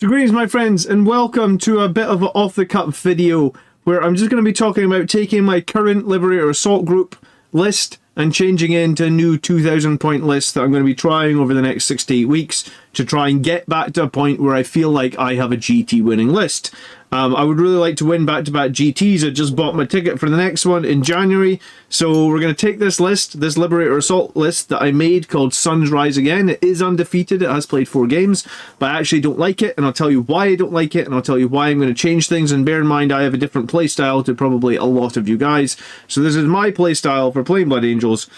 So greetings my friends, and welcome to a bit of an off-the-cuff video where I'm just going to be talking about taking my current Liberator Assault Group list and changing it into a new 2,000 point list that I'm going to be trying over the next 6 to 8 weeks to try and get back to a point where I feel like I have a GT winning list. I would really like to win back-to-back GTs. I just bought my ticket for the next one in January. So we're going to take this list, this Liberator Assault list that I made called Suns Rise Again. It is undefeated. It has played 4 games, but I actually don't like it. And I'll tell you why I don't like it. And I'll tell you why I'm going to change things. And bear in mind, I have a different playstyle to probably a lot of you guys. So this is my playstyle for playing Blood Angels.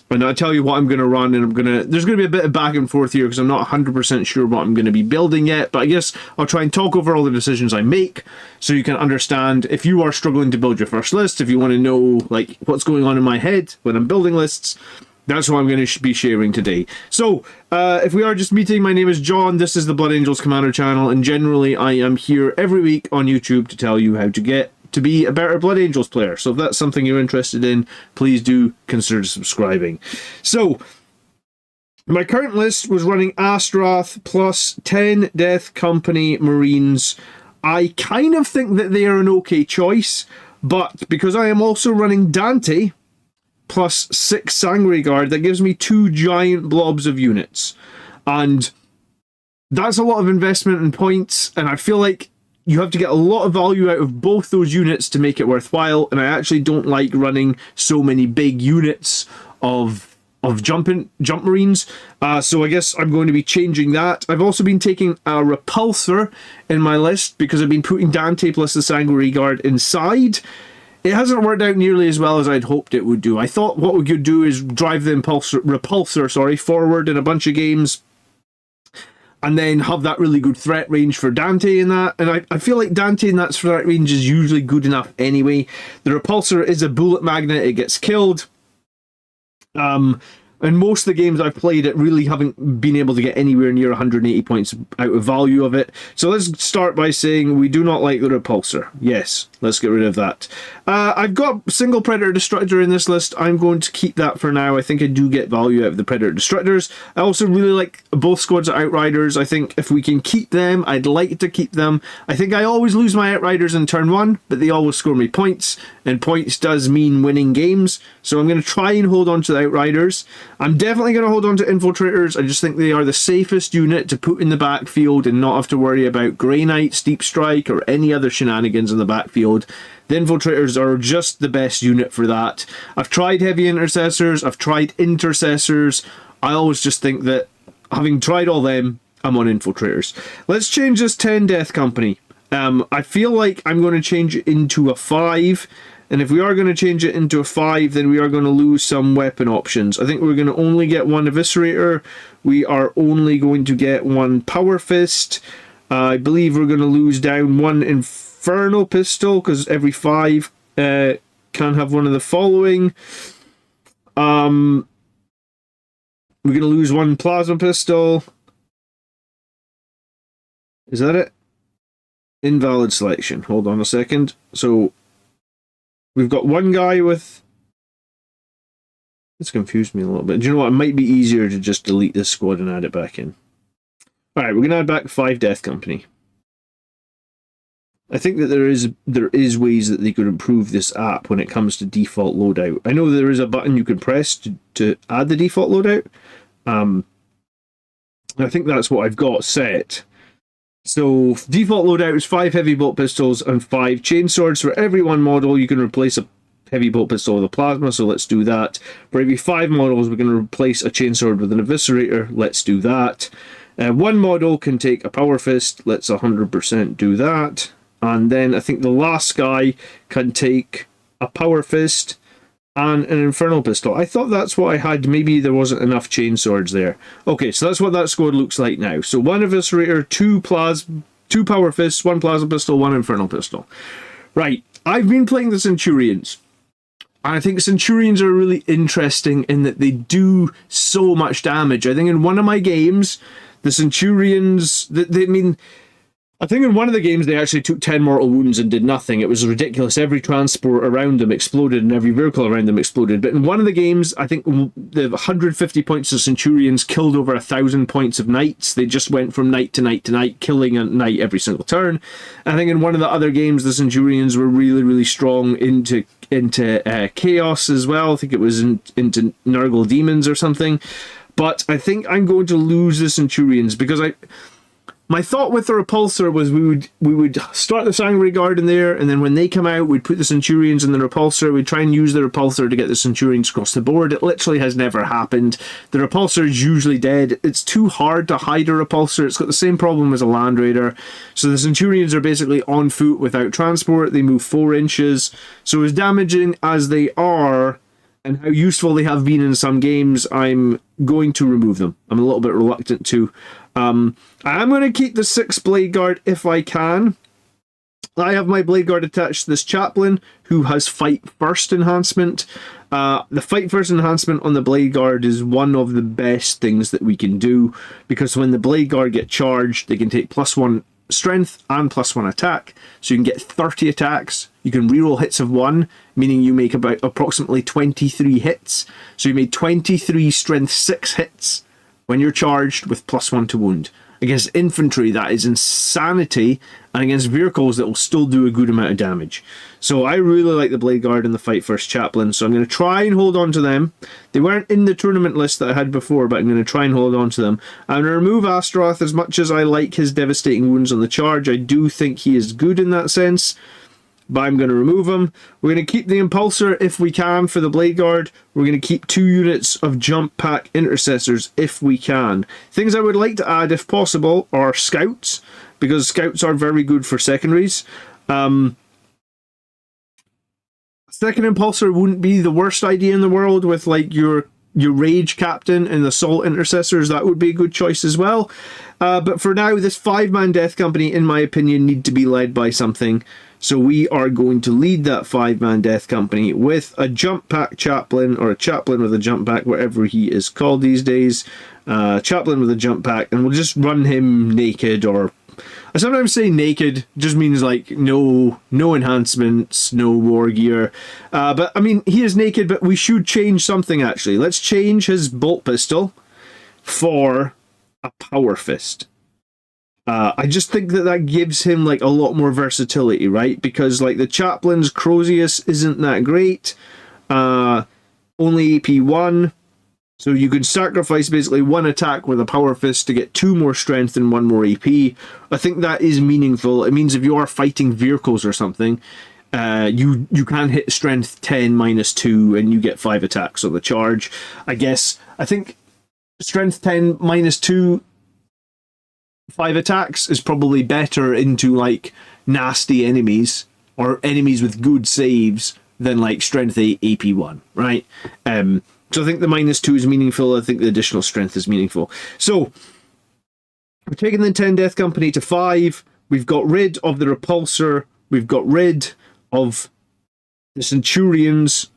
And I'll tell you what I'm going to run, and there's going to be a bit of back and forth here because I'm not 100% sure what I'm going to be building yet, but I guess I'll try and talk over all the decisions I make so you can understand if you are struggling to build your first list, if you want to know like what's going on in my head when I'm building lists. That's what I'm going to be sharing today. So, if we are just meeting, my name is John, this is the Blood Angels Commander channel, and generally I am here every week on YouTube to tell you how to get to be a better Blood Angels player. So if that's something you're interested in, please do consider subscribing. So, my current list was running Astrath plus 10 Death Company Marines. I kind of think that they are an okay choice, but because I am also running Dante plus 6 Sangre Guard, that gives me 2 giant blobs of units. And that's a lot of investment in points, and I feel like you have to get a lot of value out of both those units to make it worthwhile, and I actually don't like running so many big units of jump marines, so I guess I'm going to be changing that. I've also been taking a repulsor in my list because I've been putting Dante plus the Sangre Guard inside. It hasn't worked out nearly as well as I'd hoped it would do. I thought what we could do is drive the repulsor forward in a bunch of games, and then have that really good threat range for Dante in that. And I feel like Dante in that threat range is usually good enough anyway. The repulsor is a bullet magnet, it gets killed. And most of the games I've played, it really haven't been able to get anywhere near 180 points out of value of it. So let's start by saying we do not like the repulsor. Yes, let's get rid of that. I've got single Predator Destructor in this list. I'm going to keep that for now. I think I do get value out of the Predator Destructors. I also really like both squads of Outriders. I think if we can keep them, I'd like to keep them. I think I always lose my Outriders in turn 1, but they always score me points, and points does mean winning games. So I'm going to try and hold on to the Outriders. I'm definitely going to hold on to Infiltrators. I just think they are the safest unit to put in the backfield and not have to worry about Grey Knight, Steep Strike, or any other shenanigans in the backfield. The Infiltrators are just the best unit for that. I've tried Heavy Intercessors, I've tried Intercessors. I always just think that, having tried all them, I'm on Infiltrators. Let's change this 10 Death Company. I feel like I'm going to change it into a 5. And if we are going to change it into a 5, then we are going to lose some weapon options. I think we're going to only get 1 Eviscerator. We are only going to get 1 Power Fist. I believe we're going to lose down 1 Infernal Pistol, because every 5 can have one of the following. We're going to lose 1 Plasma Pistol. Is that it? Invalid selection. Hold on a second. So we've got 1 guy with... It's confused me a little bit. Do you know what? It might be easier to just delete this squad and add it back in. Alright, we're going to add back 5 Death Company. I think that there is ways that they could improve this app when it comes to default loadout. I know there is a button you can press to add the default loadout. I think that's what I've got set. So default loadout is 5 heavy bolt pistols and 5 chainswords. For every 1 model, you can replace a heavy bolt pistol with a plasma, so let's do that. For every 5 models, we're going to replace a chainsword with an eviscerator. Let's do that. 1 model can take a power fist. Let's 100% do that. And then I think the last guy can take a power fist and an infernal pistol. I thought that's what I had. Maybe there wasn't enough chainswords there. Okay, so that's what that squad looks like now. So 1 eviscerator, 2 power fists, 1 plasma pistol, 1 infernal pistol. Right, I've been playing the Centurions. And I think Centurions are really interesting in that they do so much damage. I think in one of my games, the Centurions, I think in one of the games they actually took 10 mortal wounds and did nothing. It was ridiculous. Every transport around them exploded and every vehicle around them exploded. But in one of the games, I think the 150 points of centurions killed over 1,000 points of knights. They just went from knight to knight to knight, killing a knight every single turn. I think in one of the other games, the centurions were really, really strong into chaos as well. I think it was into Nurgle demons or something. But I think I'm going to lose the centurions because my thought with the repulsor was we would start the Sanguinary Guard in there, and then when they come out, we'd put the centurions in the repulsor. We'd try and use the repulsor to get the centurions across the board. It literally has never happened. The repulsor is usually dead. It's too hard to hide a repulsor. It's got the same problem as a Land Raider. So the centurions are basically on foot without transport. They move 4 inches. So as damaging as they are, and how useful they have been in some games, I'm going to remove them. I'm a little bit reluctant to. I'm going to keep the 6 Blade Guard if I can. I have my Blade Guard attached to this Chaplain, who has Fight First enhancement. The Fight First enhancement on the Blade Guard is one of the best things that we can do, because when the Blade Guard get charged, they can take +1 strength and +1 attack, so you can get 30 attacks. You can reroll hits of 1, meaning you make about approximately 23 hits. So you made 23 strength 6 hits when you're charged with +1 to wound. Against infantry, that is insanity, and against vehicles, that will still do a good amount of damage. So I really like the Blade Guard and the Fight First Chaplain, so I'm going to try and hold on to them. They weren't in the tournament list that I had before, but I'm going to try and hold on to them. I'm going to remove Astaroth. As much as I like his devastating wounds on the charge, I do think he is good in that sense, but I'm going to remove him. We're going to keep the Impulsor if we can for the Blade Guard. We're going to keep 2 units of Jump Pack Intercessors if we can. Things I would like to add if possible are Scouts, because Scouts are very good for secondaries. Second Impulsor wouldn't be the worst idea in the world with like your Rage Captain and the Assault Intercessors. That would be a good choice as well. But for now, this 5-man Death Company, in my opinion, need to be led by something. So we are going to lead that 5-man Death Company with a Jump Pack Chaplain, or a Chaplain with a Jump Pack, whatever he is called these days. Chaplain with a Jump Pack, and we'll just run him naked, or I sometimes say naked, just means like no enhancements, no war gear. But I mean, he is naked, but we should change something actually. Let's change his bolt pistol for a power fist. I just think that gives him like a lot more versatility, right? Because like the Chaplain's Crozius isn't that great. Only AP 1. So you could sacrifice basically 1 attack with a power fist to get 2 more strength and 1 more AP. I think that is meaningful. It means if you are fighting vehicles or something, you can hit strength 10 -2 and you get 5 attacks on the charge. I think strength 10 -2, 5 attacks is probably better into like nasty enemies or enemies with good saves than like strength 8 AP 1, right? So I think the -2 is meaningful. I think the additional strength is meaningful. So we're taking the 10 Death Company to 5. We've got rid of the Repulsor. We've got rid of the Centurions.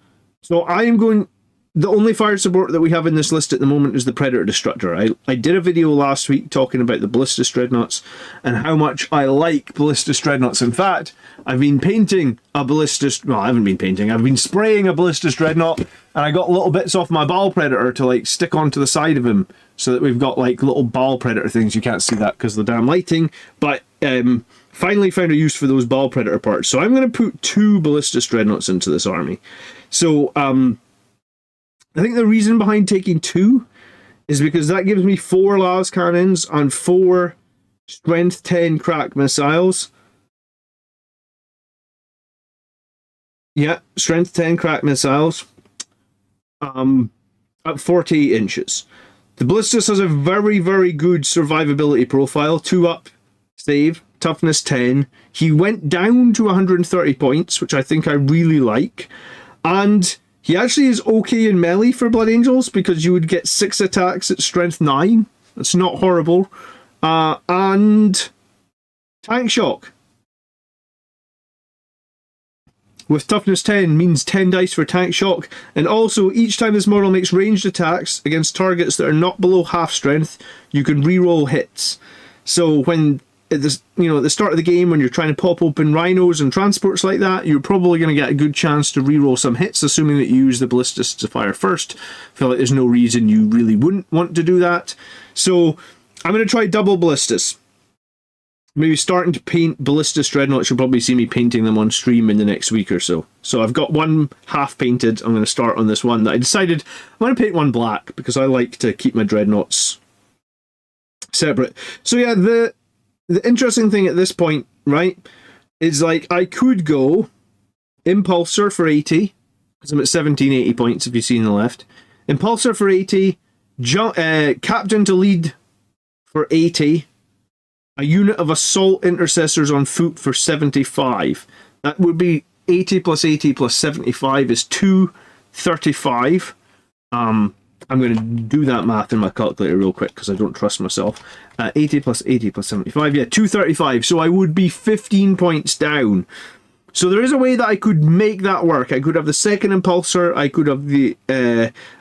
So I am going... The only fire support that we have in this list at the moment is the Predator Destructor. I did a video last week talking about the Ballistus Dreadnoughts and how much I like Ballistus Dreadnoughts. In fact, I've been painting a Ballistus... Well, I haven't been painting. I've been spraying a Ballistus Dreadnought, and I got little bits off my Ball Predator to like stick onto the side of him so that we've got like little Ball Predator things. You can't see that because of the damn lighting, but finally found a use for those Ball Predator parts. So I'm going to put 2 Ballistus Dreadnoughts into this army. So, I think the reason behind taking 2 is because that gives me 4 las cannons and 4 strength 10 crack missiles. Yeah, strength 10 crack missiles. At 40 inches. The Ballistus has a very, very good survivability profile. 2 up, save, toughness 10. He went down to 130 points, which I think I really like. And he actually is okay in melee for Blood Angels because you would get 6 attacks at strength 9. That's not horrible. And Tank Shock with toughness 10 means 10 dice for Tank Shock. And also, each time this model makes ranged attacks against targets that are not below half strength, you can reroll hits. So when at this, at the start of the game when you're trying to pop open rhinos and transports like that, you're probably going to get a good chance to reroll some hits, assuming that you use the ballistus to fire first. I feel like there's no reason you really wouldn't want to do that. So I'm going to try double ballistus. Maybe starting to paint ballistus dreadnoughts. You'll probably see me painting them on stream in the next week or so. So I've got one half painted. I'm going to start on this one that I decided I'm going to paint one black because I like to keep my dreadnoughts separate. So yeah, the interesting thing at this point, right, is like I could go Impulsor for 80 because I'm at 1780 points if you see on the left. Impulsor for 80, Captain to lead for 80. A unit of assault intercessors on foot for 75. That would be 80 plus 80 plus 75 is 235. I'm going to do that math in my calculator real quick because I don't trust myself. 80 plus 80 plus 75, yeah, 235. So I would be 15 points down. So there is a way that I could make that work. I could have the second Impulsor. I could have the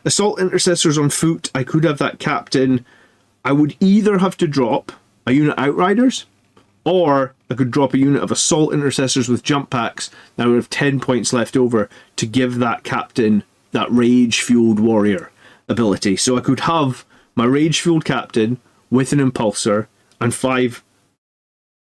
assault intercessors on foot. I could have that captain. I would either have to drop a unit Outriders, or I could drop a unit of Assault Intercessors with jump packs. Now I would have 10 points left over to give that captain that Rage-Fueled Warrior ability. So I could have my Rage-Fueled Captain with an Impulsor and 5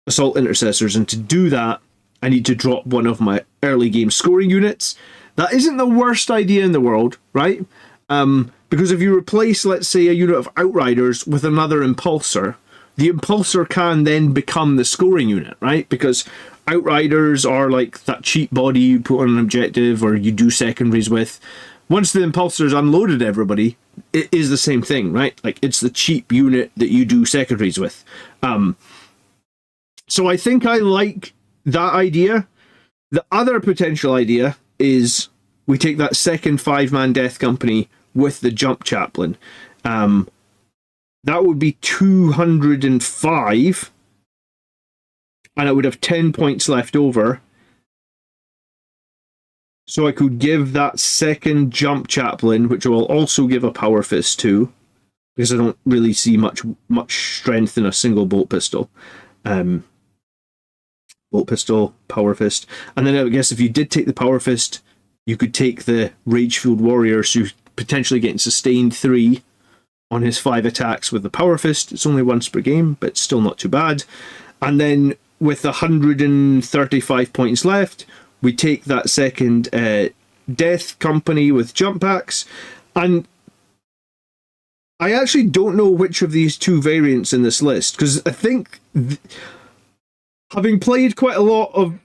Assault Intercessors, and to do that I need to drop one of my early game scoring units. That isn't the worst idea in the world, right? Because if you replace, let's say, a unit of Outriders with another Impulsor, the Impulsor can then become the scoring unit, right? Because Outriders are like that cheap body you put on an objective or you do secondaries with. Once the Impulsor's unloaded everybody, it is the same thing, right? Like, it's the cheap unit that you do secondaries with. So I think I like that idea. The other potential idea is we take that second 5-man death company with the jump chaplain. That would be 205, and I would have 10 points left over. So I could give that second jump chaplain, which I will also give a power fist to, because I don't really see much strength in a single bolt pistol. Bolt pistol, power fist. And then I guess if you did take the power fist, you could take the Rage-Fueled Warrior, so you're potentially getting sustained 3 on his 5 attacks with the power fist. It's only once per game, but still not too bad. And then with 135 points left, we take that second death company with jump packs. And I actually don't know which of these two variants in this list, because I think having played quite a lot of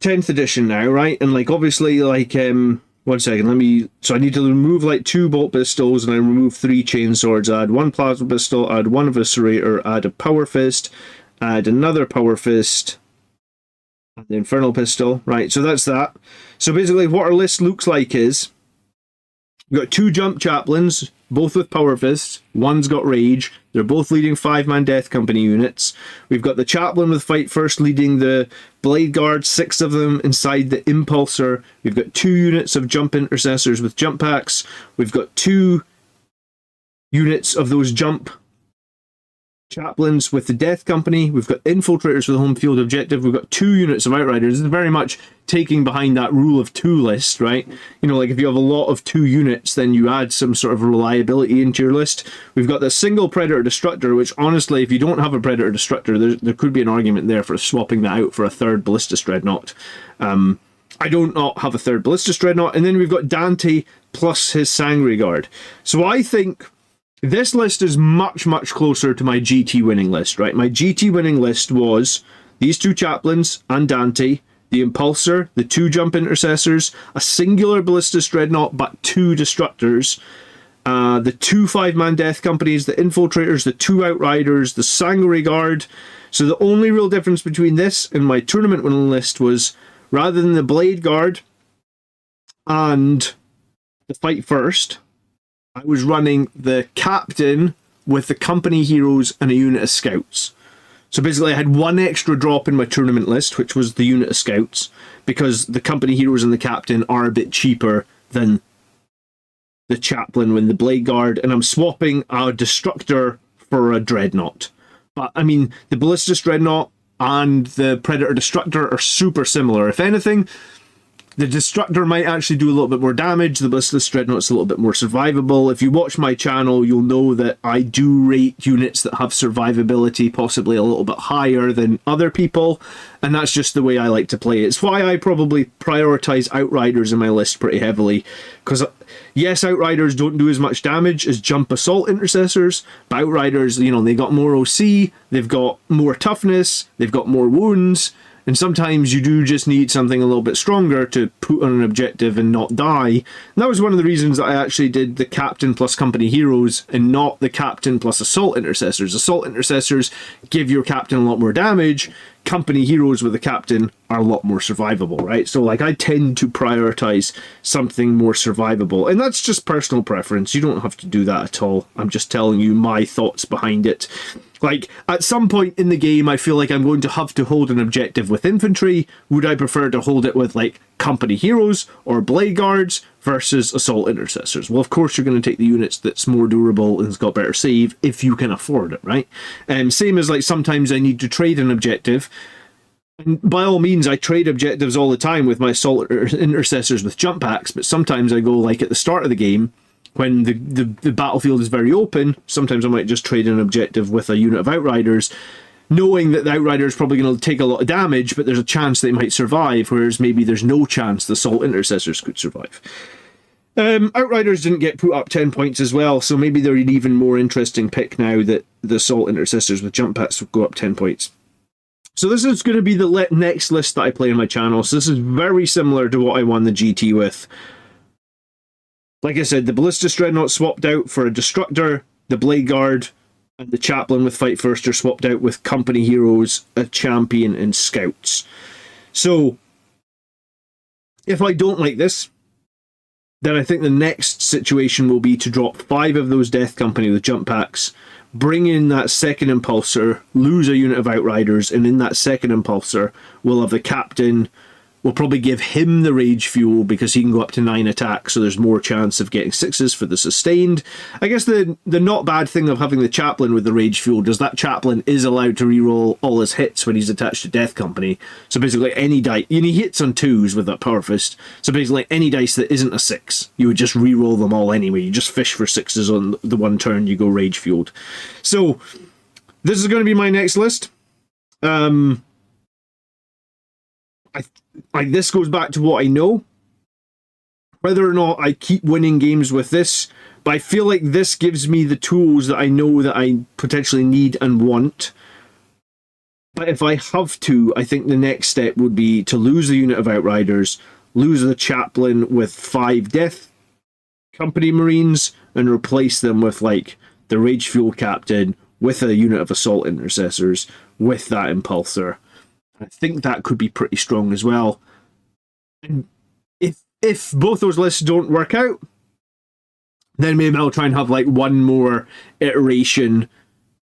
10th edition now, right? And like obviously like 1 second, so I need to remove like 2 bolt pistols, and I remove 3 chain swords, add 1 plasma pistol, add 1 eviscerator, add a power fist, add another power fist, and the infernal pistol, right? So that's that. So basically what our list looks like is we've got 2 jump chaplains, both with power fists. One's got rage. They're both leading 5-man death company units. We've got the chaplain with fight first leading the blade guard, 6 of them inside the impulsor. We've got 2 units of jump intercessors with jump packs. We've got 2 units of those jump chaplains with the death company. We've got infiltrators for the home field objective. We've got 2 units of outriders. This is very much taking behind that rule of 2 list, right? You know, like if you have a lot of 2 units, then you add some sort of reliability into your list. We've got the single predator destructor, which honestly, if you don't have a predator destructor, there could be an argument there for swapping that out for a 3rd ballistus dreadnought. I don't not have a 3rd ballistus dreadnought. And then we've got Dante plus his Sangre Guard. So I think this list is much, much closer to my GT winning list, right? My GT winning list was these 2 chaplains and Dante, the Impulsor, the 2 jump intercessors, a singular ballistus dreadnought, but 2 destructors, the 2 5-man death companies, the infiltrators, the 2 outriders, the Sangre Guard. So the only real difference between this and my tournament winning list was rather than the blade guard and the fight first, I was running the captain with the company heroes and a unit of scouts. So basically I had 1 extra drop in my tournament list, which was the unit of scouts, because the company heroes and the captain are a bit cheaper than the chaplain with the blade guard, and I'm swapping a destructor for a dreadnought. But, I mean, the Ballistus Dreadnought and the Predator Destructor are super similar. If anything, the Destructor might actually do a little bit more damage. The Ballistus Dreadnought's a little bit more survivable. If you watch my channel, you'll know that I do rate units that have survivability possibly a little bit higher than other people, and that's just the way I like to play it. It's why I probably prioritize Outriders in my list pretty heavily, because yes, Outriders don't do as much damage as Jump Assault Intercessors, but Outriders, you know, they got more OC, they've got more toughness, they've got more wounds, and sometimes you do just need something a little bit stronger to put on an objective and not die. And that was one of the reasons that I actually did the Captain plus Company Heroes and not the Captain plus Assault Intercessors. Assault Intercessors give your Captain a lot more damage. Company Heroes with the Captain are a lot more survivable, right? So, like, I tend to prioritize something more survivable. And that's just personal preference. You don't have to do that at all. I'm just telling you my thoughts behind it. Like, at some point in the game, I feel like I'm going to have to hold an objective with infantry. Would I prefer to hold it with, like, Company Heroes or Blade Guards versus Assault Intercessors? Well, of course, you're going to take the units that's more durable and has got better save if you can afford it, right? Same as, like, sometimes I need to trade an objective. And by all means, I trade objectives all the time with my Assault Intercessors with jump packs, but sometimes I go, like, at the start of the game, when the battlefield is very open, sometimes I might just trade an objective with a unit of Outriders, knowing that the Outrider is probably going to take a lot of damage, but there's a chance they might survive, whereas maybe there's no chance the Assault Intercessors could survive. Outriders didn't get put up 10 points as well, so maybe they're an even more interesting pick now that the Assault Intercessors with jump packs will go up 10 points. So this is going to be the next list that I play on my channel, so this is very similar to what I won the GT with. Like I said, the Ballistus Dreadnought swapped out for a Destructor, the Blade Guard, and the Chaplain with Fight First are swapped out with Company Heroes, a Champion, and Scouts. So, if I don't like this, then I think the next situation will be to drop 5 of those Death Company with jump packs, bring in that second Impulsor, lose a unit of Outriders, and in that second Impulsor, we'll have the Captain. We'll probably give him the Rage Fuel because he can go up to 9 attacks, so there's more chance of getting 6s for the sustained. I guess the not bad thing of having the Chaplain with the Rage Fuel is that Chaplain is allowed to reroll all his hits when he's attached to Death Company. So basically any dice, and he hits on 2s with that Power Fist, so basically any dice that isn't a 6, you would just reroll them all anyway. You just fish for 6s on the one turn you go Rage Fueled. So this is going to be my next list. This goes back to what I know. Whether or not I keep winning games with this, but I feel like this gives me the tools that I know that I potentially need and want. But if I have to, I think the next step would be to lose the unit of Outriders, lose the Chaplain with 5 Death Company Marines, and replace them with, like, the Rage Fuel Captain with a unit of Assault Intercessors with that Impulsor. I think that could be pretty strong as well. And if both those lists don't work out, then maybe I'll try and have like one more iteration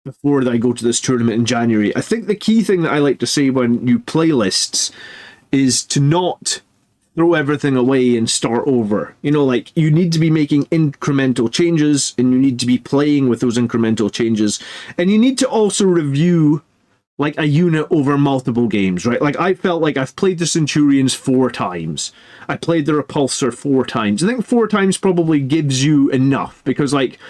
before I go to this tournament in January. I think the key thing that I like to say when you play lists is to not throw everything away and start over. You know, like, you need to be making incremental changes, and you need to be playing with those incremental changes, and you need to also review like a unit over multiple games, right? Like, I felt like I've played the Centurions 4 times. I played the Repulsor 4 times. I think 4 times probably gives you enough, because, like,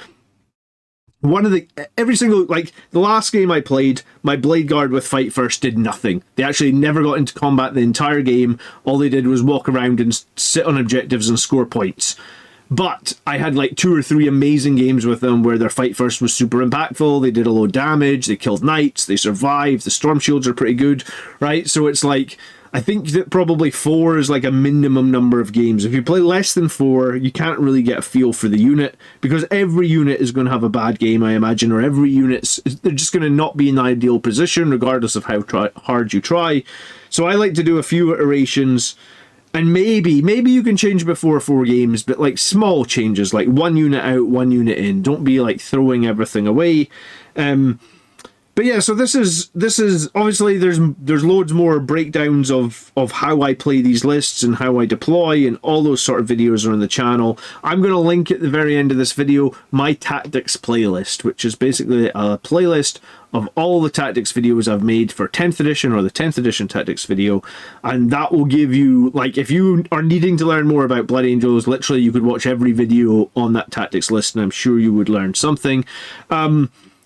every single, like, the last game I played, my Blade Guard with Fight First did nothing. They actually never got into combat the entire game. All they did was walk around and sit on objectives and score points. But I had like 2 or 3 amazing games with them where their Fight First was super impactful. They did a low damage. They killed knights. They survived. The Storm Shields are pretty good, right? So it's like, I think that probably 4 is like a minimum number of games. If you play less than 4, you can't really get a feel for the unit, because every unit is going to have a bad game, I imagine, or every unit, they're just going to not be in the ideal position regardless of how hard you try. So I like to do a few iterations. And maybe you can change before 4 games, but like small changes, like 1 unit out, 1 unit in. Don't be like throwing everything away. But yeah, so this is obviously there's loads more breakdowns of how I play these lists and how I deploy, and all those sort of videos are on the channel. I'm going to link at the very end of this video my tactics playlist, which is basically a playlist of all the tactics videos I've made for 10th edition or the 10th edition tactics video, and that will give you, like, if you are needing to learn more about Blood Angels, literally you could watch every video on that tactics list and I'm sure you would learn something.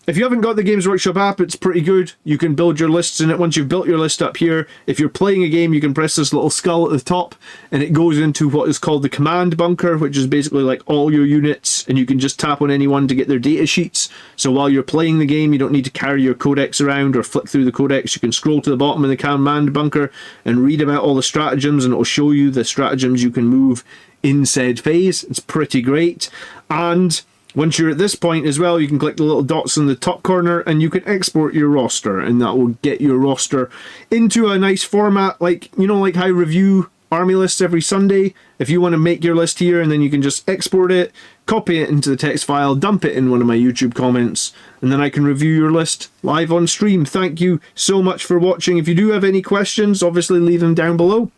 If you haven't got the Games Workshop app, it's pretty good. You can build your lists in it. Once you've built your list up here, if you're playing a game, you can press this little skull at the top, and it goes into what is called the command bunker, which is basically like all your units, and you can just tap on anyone to get their data sheets. So while you're playing the game, you don't need to carry your codex around or flick through the codex. You can scroll to the bottom of the command bunker and read about all the stratagems, and it will show you the stratagems you can move in said phase. It's pretty great. And once you're at this point as well, you can click the little dots in the top corner and you can export your roster, and that will get your roster into a nice format, like, you know, like how I review army lists every Sunday. If you want to make your list here, and then you can just export it, copy it into the text file, dump it in one of my YouTube comments, and then I can review your list live on stream. Thank you so much for watching. If you do have any questions, obviously leave them down below.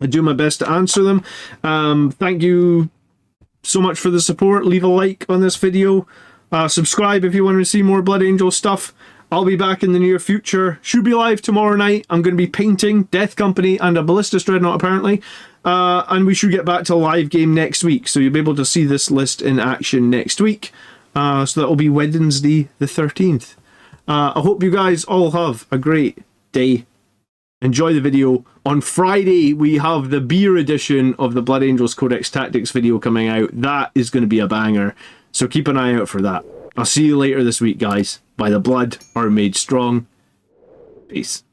I do my best to answer them. Thank you so much for the support. Leave a like on this video. Subscribe if you want to see more Blood Angel stuff. I'll be back in the near future. Should be live tomorrow night. I'm going to be painting Death Company and a Ballistus Dreadnought apparently. And we should get back to a live game next week. So you'll be able to see this list in action next week. So that will be Wednesday the 13th. I hope you guys all have a great day. Enjoy the video. On Friday, we have the beer edition of the Blood Angels Codex Tactics video coming out. That is going to be a banger, so keep an eye out for that. I'll see you later this week, guys. By the blood are made strong. Peace.